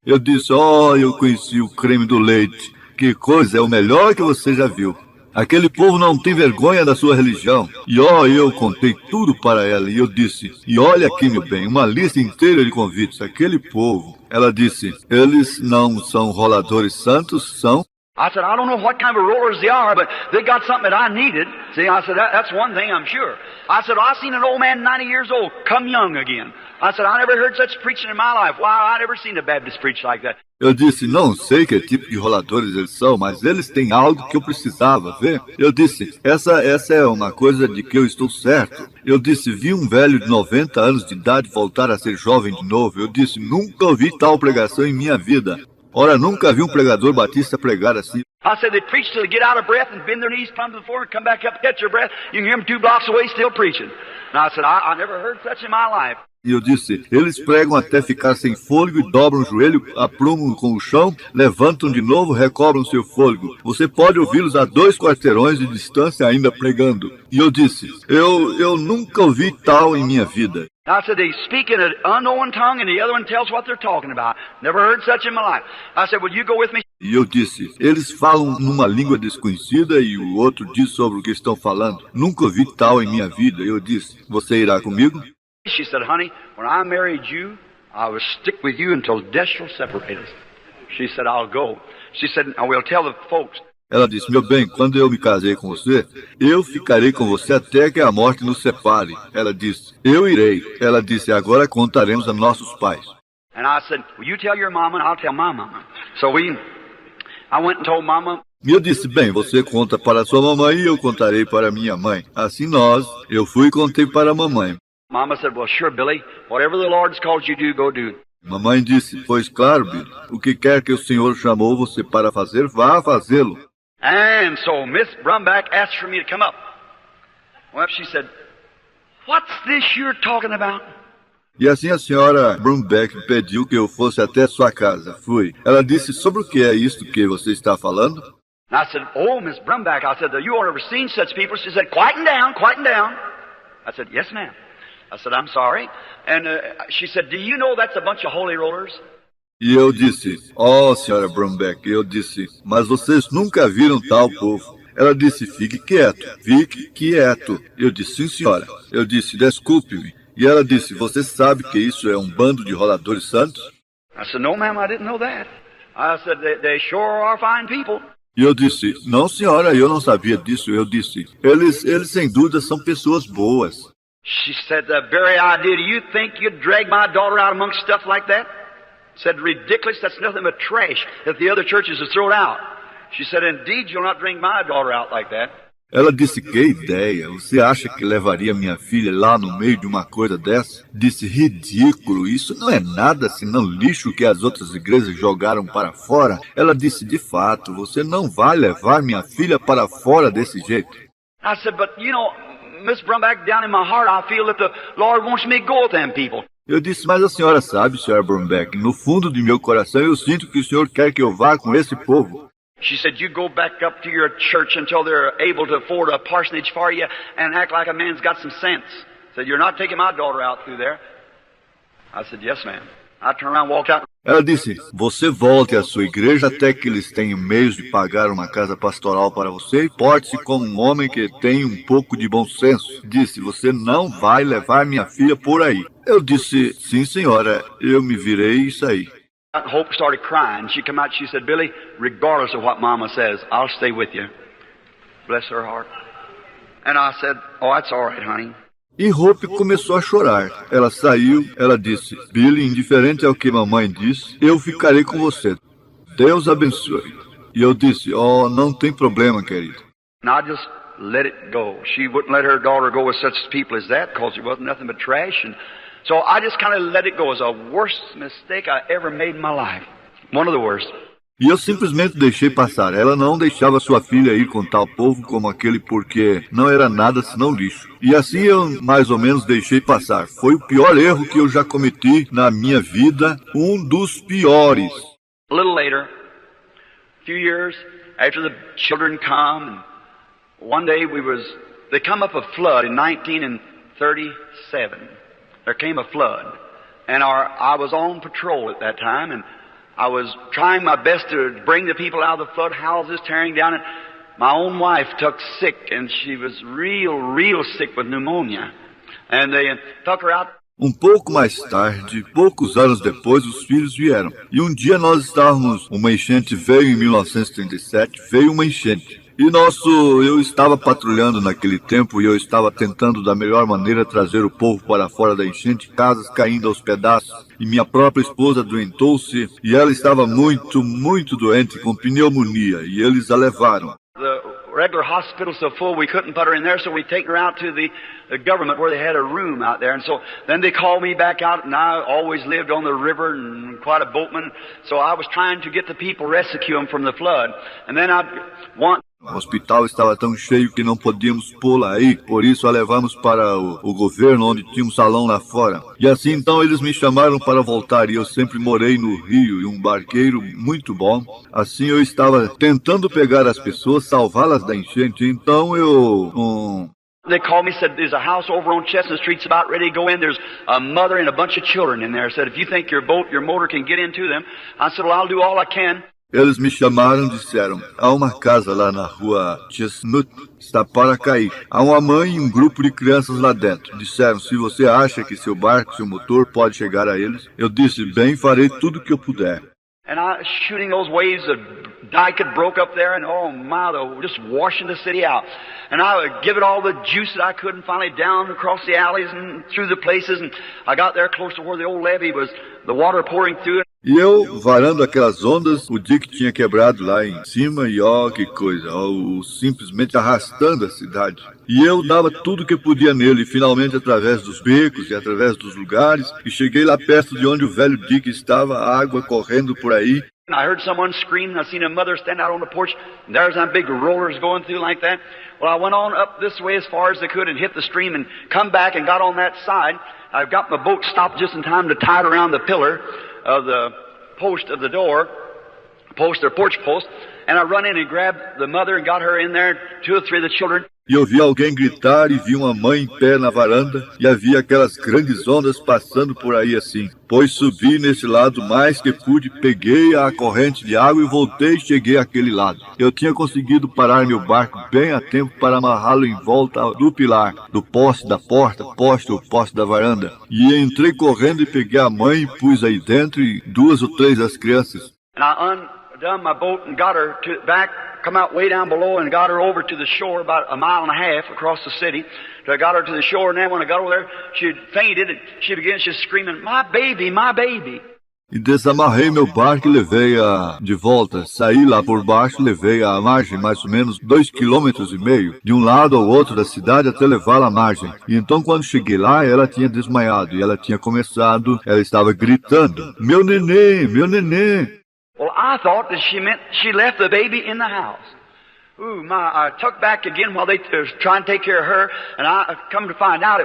Eu disse, eu conheci o creme do leite. Que coisa, é o melhor que você já viu. Aquele povo não tem vergonha da sua religião. E eu contei tudo para ela. E eu disse, e olha aqui, meu bem, uma lista inteira de convites. Aquele povo. Ela disse, eles não são roladores santos, são? I said, I don't know what kind of rollers they are, but they got something that I needed. See, I said, that's one thing I'm sure. I said, I seen an old man 90 years old come young again. I said, I never heard such preaching in my life. Why, I never seen a Baptist preach like that. Eu disse, não sei que tipo de roladores eles são, mas eles têm algo que eu precisava ver. Eu disse, essa é uma coisa de que eu estou certo. Eu disse, vi um velho de 90 anos de idade voltar a ser jovem de novo. Eu disse, nunca ouvi tal pregação em minha vida. Ora, nunca vi um pregador batista pregar assim. I said, they preach till they get out of breath and bend their knees, plumb to the floor, and come back up, catch their breath. You can hear them 2 blocks away still preaching. And I said, I never heard such in my life. E eu disse, eles pregam até ficar sem fôlego e dobram o joelho, aprumam com o chão, levantam de novo, recobram seu fôlego. Você pode ouvi-los a 2 quarteirões de distância ainda pregando. E eu disse, eu nunca ouvi tal em minha vida. I said, they speak in an unknown tongue and the other one tells what they're talking about. Never heard such in my life. I said, will you go with me? E eu disse, eles falam numa língua desconhecida e o outro diz sobre o que estão falando. Nunca ouvi tal em minha vida. Eu disse, você irá comigo? She said, honey, when I married you, I will stick with you until death shall separate us. She said, I'll go. She said, I will tell the folks. Ela disse, meu bem, quando eu me casei com você, eu ficarei com você até que a morte nos separe. Ela disse, eu irei. Ela disse, agora contaremos a nossos pais. And I said, will you tell your mama and I'll tell my mama. So I went and told mama. E eu disse, bem, você conta para sua mamãe e eu contarei para minha mãe. Assim eu fui e contei para a mamãe. Mama said, well, sure, Billy, whatever the Lord's called you to do, go do. Mamãe disse, pois claro, Billy, o que quer que o Senhor chamou você para fazer, vá fazê-lo. And so Miss Brumback asked for me to come up. Well, she said, what's this you're talking about? E assim a senhora Brumback pediu que eu fosse até sua casa. Fui. Ela disse, sobre o que é isto que você está falando? And I said, oh, Miss Brumback, I said, you ought never seen such people. She said, quieten down, quieten down. I said, yes, ma'am. I said, I'm sorry. And she said, do you know that's a bunch of holy rollers? E eu disse, senhora Brumback, eu disse, mas vocês nunca viram tal povo. Ela disse, fique quieto. Eu disse, sim, senhora. Eu disse, desculpe-me. E ela disse, você sabe que isso é um bando de roladores santos? I said, no, ma'am, I didn't know that. I said, they sure are fine people. E eu disse, não, senhora, eu não sabia disso. Eu disse, eles sem dúvida são pessoas boas. She said, the very idea, do you think you'd drag my daughter out amongst stuff like that? Said, ridiculous, that's nothing but trash that the other churches have thrown out. She said, indeed, you'll not bring my daughter out like that. Ela disse, que ideia, você acha que levaria minha filha lá no meio de uma coisa dessa? Disse, ridículo, isso não é nada senão lixo que as outras igrejas jogaram para fora. Ela disse, de fato, você não vai levar minha filha para fora desse jeito. I said, but you know, Miss Brumback, down in my heart, I feel that the Lord wants me to go with them people. Eu disse, mas a senhora sabe, Sra. Brumback, no fundo de meu coração eu sinto que o senhor quer que eu vá com esse povo. She said, you go back up to your church until they're able to afford a parsonage for you and act like a man's got some sense. Said, you're not taking my daughter out through there. I said, yes, ma'am. I turned around and walked out. Ela disse, você volte à sua igreja até que eles tenham meios de pagar uma casa pastoral para você e porte-se como um homem que tem um pouco de bom senso. Disse, você não vai levar minha filha por aí. Eu disse, sim, senhora, eu me virei e saí. Hope started crying. She came out, she said, Billy, regardless of what Mama says, I'll stay with you. Bless her heart. And I said, oh, that's all right, honey. E Hope começou a chorar. Ela saiu, ela disse, Billy, indiferente ao que mamãe disse, eu ficarei com você. Deus abençoe. E eu disse, oh, não tem problema, querido. And I just let it go. She wouldn't let her daughter go with such people as that because it wasn't nothing but trash. And so I just kind of let it go. It was the worst mistake I ever made in my life. One of the worst. E eu simplesmente deixei passar. Ela não deixava sua filha ir com tal povo como aquele porque não era nada senão lixo. E assim eu mais ou menos deixei passar. Foi o pior erro que eu já cometi na minha vida, um dos piores. A little later, a few years after the children come, and one day they come up a flood in 1937. There came a flood, and I was on patrol at that time, and I was trying my best to bring the people out of the flood houses, tearing down, and my own wife took sick, and she was real sick with pneumonia. And they took her out. Um pouco mais tarde, poucos anos depois, os filhos vieram. E um dia nós estávamos, uma enchente veio em 1937, veio uma enchente. E eu estava patrulhando naquele tempo e eu estava tentando da melhor maneira trazer o povo para fora da enchente, casas caindo aos pedaços. E minha própria esposa doentou-se e ela estava muito doente com pneumonia e eles a levaram. The regular hospital so full we couldn't put her in there, so we take her out to the government where they had a room out there. And so then they called me back out, and I always lived on the river and quite a boatman. So I was trying to get the people, rescue them from the flood. And then O hospital estava tão cheio que não podíamos pô-la aí, por isso a levamos para o governo, onde tinha um salão lá fora. E assim então eles me chamaram para voltar, e eu sempre morei no Rio, e um barqueiro muito bom. Assim eu estava tentando pegar as pessoas, salvá-las da enchente, então They called me, said, there's a house over on Chestnut Street, it's about ready to go in. There's a mother and a bunch of children in there. Said, if you think your motor can get into them. I said, well, I'll do all I can. Eles me chamaram e disseram, há uma casa lá na rua Chestnut, está para cair. Há uma mãe e um grupo de crianças lá dentro. Disseram, se você acha que seu barco, seu motor pode chegar a eles, eu disse, bem, farei tudo o que eu puder. And I was shooting those waves, the dike had broke up there, and oh my, they were just washing the city out. And I would give it all the juice that I could, and finally down across the alleys and through the places, and I got there close to where the old levee was, the water pouring through it. E eu, varando aquelas ondas, o dique tinha quebrado lá em cima e que coisa, simplesmente arrastando a cidade. E eu dava tudo que podia nele, e finalmente através dos becos e através dos lugares, e cheguei lá perto de onde o velho dique estava, a água correndo por aí. I heard someone scream, I seen a mother stand out on the porch, and there's some big rollers going through like that. Well, I went on up this way as far as I could and hit the stream and come back and got on that side. I got my boat stopped just in time to tie it around the pillar of the post of the door, porch post, and I run in and grabbed the mother and got her in there, 2 or 3 of the children. E eu vi alguém gritar e vi uma mãe em pé na varanda e havia aquelas grandes ondas passando por aí assim. Pois subi nesse lado mais que pude, peguei a corrente de água e voltei e cheguei àquele lado. Eu tinha conseguido parar meu barco bem a tempo para amarrá-lo em volta do pilar, do poste da porta, o poste da varanda. E entrei correndo e peguei a mãe e pus aí dentro e 2 ou 3 das crianças. And I undone my boat and got her back, come out way down below and got her over to the shore about a mile and a half across the city. So I got her to the shore, and then when I got over there, she had fainted and she began just screaming, my baby, my baby. E desamarrei meu barco e levei-a de volta. Saí lá por baixo, levei-a à margem, mais ou menos 2,5 quilômetros, de um lado ao outro da cidade até levá-la à margem. E então quando cheguei lá, ela tinha desmaiado e ela estava gritando, meu neném, meu neném. Well, I thought that she meant she left the baby in the house. I took back again while they was trying to take care of her, and I come to find out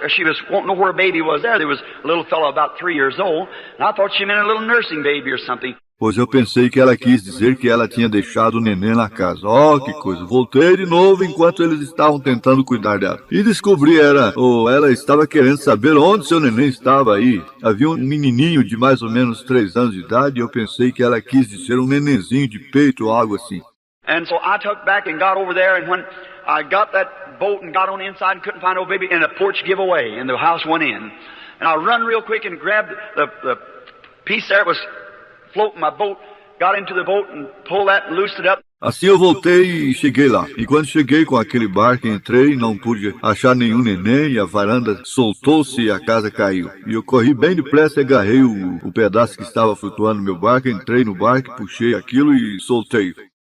she was wanting to know where a baby was there. There was a little fellow about 3 years old, and I thought she meant a little nursing baby or something. Pois eu pensei que ela quis dizer que ela tinha deixado o neném na casa. Oh, que coisa. Voltei de novo enquanto eles estavam tentando cuidar dela. E descobri ela estava querendo saber onde seu neném estava aí. Havia um menininho de mais ou menos 3 anos de idade e eu pensei que ela quis dizer um nenenzinho de peito ou algo assim. And so I took back and got over there, and when I got that boat and got on the inside and couldn't find no baby, and the porch gave away, and the house went in. And I run real quick and grabbed the piece there that was floating my boat, got into the boat and pulled that and loosed it up. Assim eu voltei e cheguei lá. E quando cheguei com aquele barco, entrei, não pude achar nenhum neném e a varanda soltou-se e a casa caiu. E eu corri bem depressa e agarrei o pedaço que estava flutuando no meu barco, entrei no barco, puxei aquilo e soltei.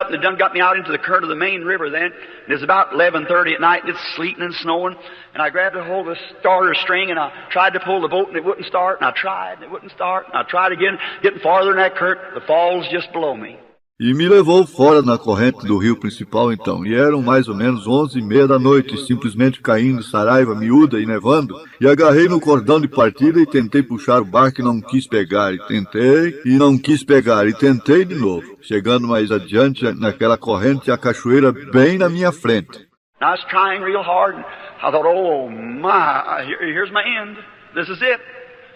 They done got me out into the current of the main river then, and it's about 11:30 at night, and it's sleeting and snowing, and I grabbed a hold of the starter string, and I tried to pull the boat, and it wouldn't start, and I tried, and it wouldn't start, and I tried again, getting farther in that current, the falls just below me. E me levou fora na corrente do rio principal então, e eram mais ou menos 11:30 da noite, simplesmente caindo saraiva miúda e nevando, e agarrei no cordão de partida e tentei puxar o barco e não quis pegar, e tentei, e não quis pegar, e tentei de novo, chegando mais adiante naquela corrente, a cachoeira bem na minha frente. I was trying real hard, and I thought, oh my, here's my end, this is it.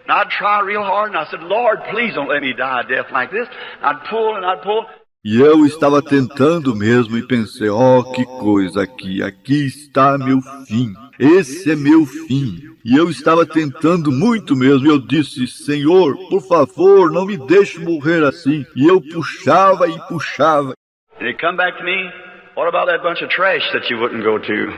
And I'd try real hard, and I said, Lord, please don't let me die a death like this. I'd pull and I'd pull. E eu estava tentando mesmo e pensei, oh, que coisa aqui está meu fim, esse é meu fim. E eu estava tentando muito mesmo, e eu disse, Senhor, por favor, não me deixe morrer assim. E eu puxava e puxava. And he'd come back to me, what about that bunch of trash that you wouldn't go to?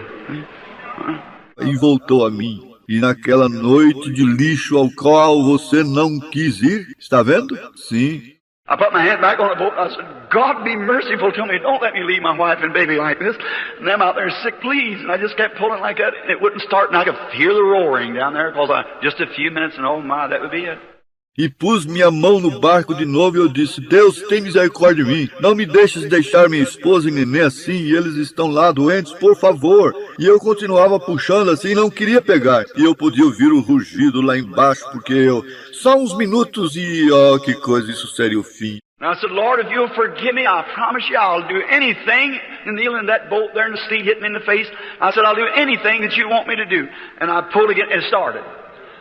E voltou a mim. E naquela noite de lixo ao qual você não quis ir, está vendo? Sim. I put my hand back on the boat and I said, God be merciful to me. Don't let me leave my wife and baby like this. And them out there sick, please. And I just kept pulling like that and it wouldn't start and I could hear the roaring down there because just a few minutes and oh my, that would be it. E pus minha mão no barco de novo e eu disse, Deus, tem misericórdia de mim. Não me deixes deixar minha esposa e neném assim, e eles estão lá doentes, por favor. E eu continuava puxando assim e não queria pegar. E eu podia ouvir o rugido lá embaixo, porque só uns minutos e, oh, que coisa, isso seria o fim. And I said, Lord, if you'll forgive me, I promise you I'll do anything. And kneeling in that boat there and the sleet hit me in the face, I said, I'll do anything that you want me to do. And I pulled again and it started.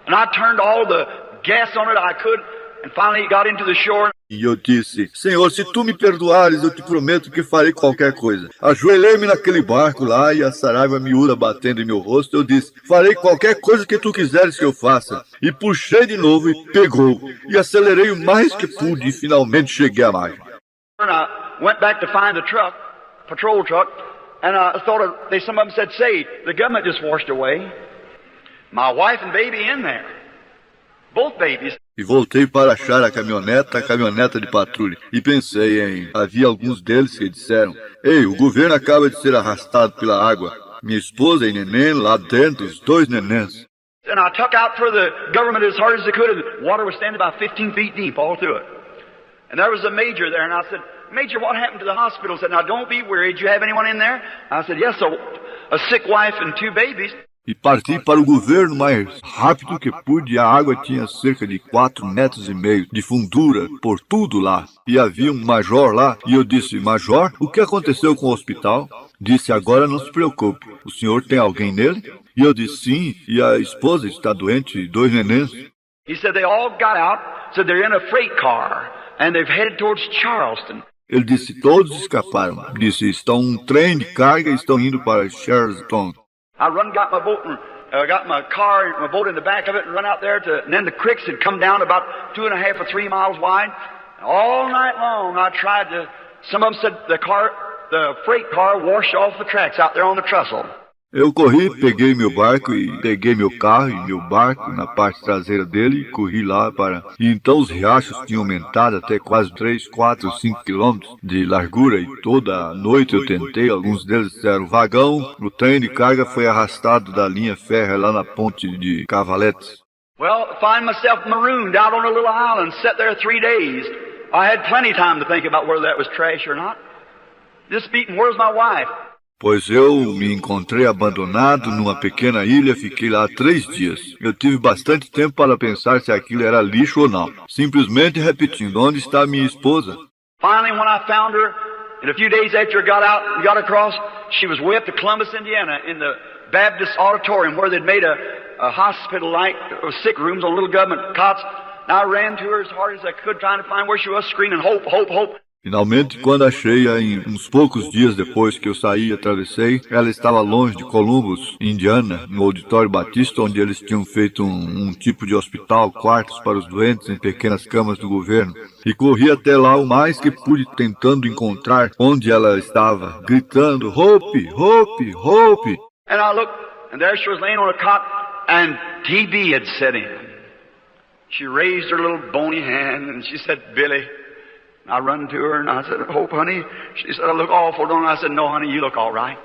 And I turned all the gas on it I could, and finally it got into the shore. E eu disse, Senhor, se tu me perdoares, eu te prometo que farei qualquer coisa. Ajoelhei-me naquele barco lá e a saraiva miúda batendo em meu rosto, eu disse, farei qualquer coisa que tu quiseres que eu faça. E puxei de novo e pegou. E acelerei o mais que pude e finalmente cheguei à margem. And I went back to find the truck, patrol truck, and I thought some of them said, say, the government just washed away my wife and baby in there. Both babies. E voltei para achar a caminhoneta de patrulha. E pensei havia alguns deles que disseram, ei, o governo acaba de ser arrastado pela água. Minha esposa e neném lá dentro, os 2 nenéns. And I took out for the government as hard as I could, and the water was standing about 15 feet deep all through it. And there was a major there, and I said, Major, what happened to the hospital? He said, now don't be worried, do you have anyone in there? I said, yes, a sick wife and 2 babies. E parti para o governo mais rápido que pude. A água tinha cerca de 4,5 metros de fundura por tudo lá. E havia um major lá. E eu disse, Major, o que aconteceu com o hospital? Disse, agora não se preocupe. O senhor tem alguém nele? E eu disse, sim. E a esposa está doente e 2 nenéns. He said they all got out. Said they're in a freight car. And they've headed towards Charleston. Ele disse, todos escaparam. Disse, estão um trem de carga e estão indo para Charleston. I got my boat and got my car, my boat in the back of it, and run out there and then the creeks had come down about 2.5 or 3 miles wide. All night long I tried to. Some of them said the freight car washed off the tracks out there on the trestle. Eu corri, peguei meu barco e peguei meu carro e meu barco na parte traseira dele e corri lá para... E então os riachos tinham aumentado até quase 3, 4, 5 quilômetros de largura e toda a noite eu tentei, alguns deles disseram vagão, o trem de carga foi arrastado da linha férrea lá na ponte de Cavaletes. Well, find myself marooned out on a little island, sat there 3 days. I had plenty of time to think about whether that was trash or not. Just beating, where's my wife? Pois eu me encontrei abandonado numa pequena ilha, fiquei lá 3 dias. Eu tive bastante tempo para pensar se aquilo era lixo ou não. Simplesmente repetindo, onde está minha esposa? Finally, when I found her, and a few days after I got out and got across, she was way up to Columbus, Indiana, in the Baptist auditorium where they'd made a hospital like sick rooms on little government cots. And I ran to her as hard as I could, trying to find where she was, screaming, hope, hope, hope. Finalmente, quando achei-a uns poucos dias depois que eu saí e atravessei, ela estava longe de Columbus, Indiana, no auditório batista, onde eles tinham feito um tipo de hospital, quartos para os doentes em pequenas camas do governo. E corri até lá o mais que pude, tentando encontrar onde ela estava, gritando, Hope, Hope, Hope. And I looked, and there she was laying on a cot, and TB had set in. She raised her little bony hand, and she said, Billy. I run to her and I said, Hope, honey. She said, I look awful, don't I? I said, no, honey, you look all right.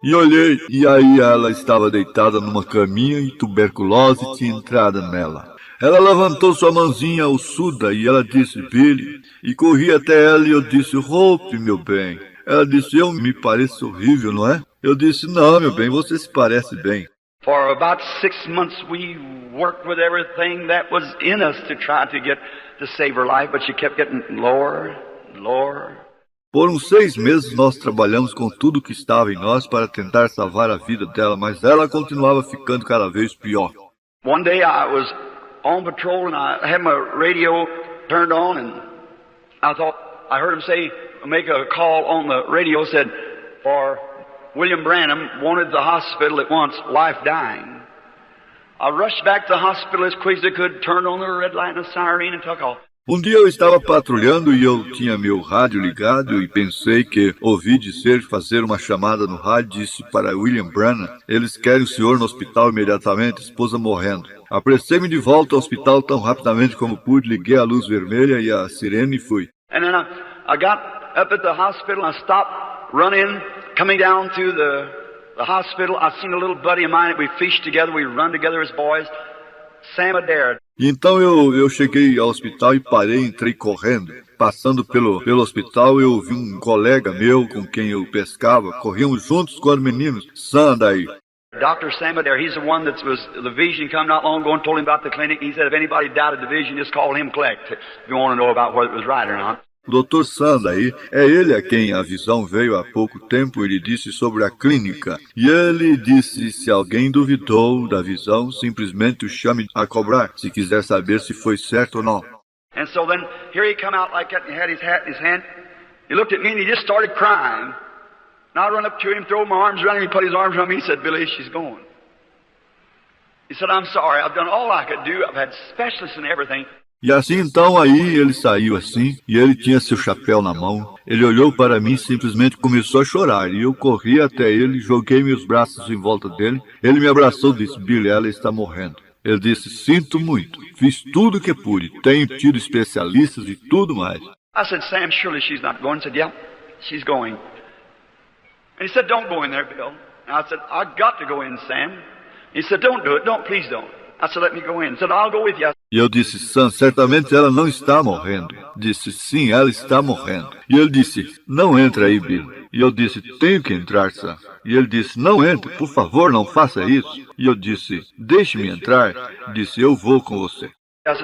E olhei, e aí ela estava deitada numa caminha e tuberculose tinha entrado nela. Ela levantou sua mãozinha ossuda e ela disse, Billy, e corri até ela e eu disse, Hope, meu bem. Ela disse, eu me pareço horrível, não é? Eu disse, não, meu bem, você se parece bem. For about 6 months we worked with everything that was in us to try to save her life, but she kept getting lower, lower. Por uns 6 meses nós trabalhamos com tudo que estava em nós para tentar salvar a vida dela, mas ela continuava ficando cada vez pior. One day I was on patrol and I had my radio turned on and I heard him say, make a call on the radio, said, for William Branham wanted the hospital at once, wife dying. I rushed back to the hospital as quick as I could, turned on the red light and the siren and took off. Um dia eu estava patrulhando e eu tinha meu rádio ligado e pensei que ouvi dizer fazer uma chamada no rádio, disse para William Branham, eles querem o senhor no hospital imediatamente, esposa morrendo. Apressei-me de volta ao hospital tão rapidamente como pude, liguei a luz vermelha e a sirene e fui. And then I got up at the hospital and I stopped running, coming down to the hospital. I seen a little buddy of mine that we fished together, we run together as boys, Sam Adair. E então eu cheguei ao hospital e parei, entrei correndo. Passando pelo hospital eu vi um colega meu com quem eu pescava. Corríamos juntos quando meninos. Sam Adair. Dr. Sam Adair, he's the one that was the vision come not long ago and told him about the clinic. He said if anybody doubted the vision, just call him collect. If you want to know about whether it was right or not. O Dr. Sam Adair, é ele a quem a visão veio há pouco tempo. Ele disse sobre a clínica. E ele disse, se alguém duvidou da visão, simplesmente o chame a cobrar, se quiser saber se foi certo ou não. And so then, here he come out like that and he had his hat in his hand. He looked at me and he just started crying. And I run up to him, throw my arms around him, he put his arms around me, he said, Billy, she's going. He said, I'm sorry, I've done all I could do, I've had specialists and everything. E assim então aí ele saiu assim, e ele tinha seu chapéu na mão. Ele olhou para mim e simplesmente começou a chorar. E eu corri até ele, joguei meus braços em volta dele. Ele me abraçou e disse, Billy, ela está morrendo. Ele disse, sinto muito, fiz tudo o que pude, tenho tido especialistas e tudo mais. I said, Sam, surely she's not going. He said, yeah, she's going. And he said, don't go in there, Bill. And I said, I've got to go in, Sam. He said, don't do it, don't, please don't. I said, let me go in. He said, I'll go with you. E eu disse, Sam, certamente ela não está morrendo. Disse, sim, ela está morrendo. E ele disse, não entra aí, Bill. E eu disse, tenho que entrar, Sam. E ele disse, não entre, por favor, não faça isso. E eu disse, deixe-me entrar. Disse, eu vou com você.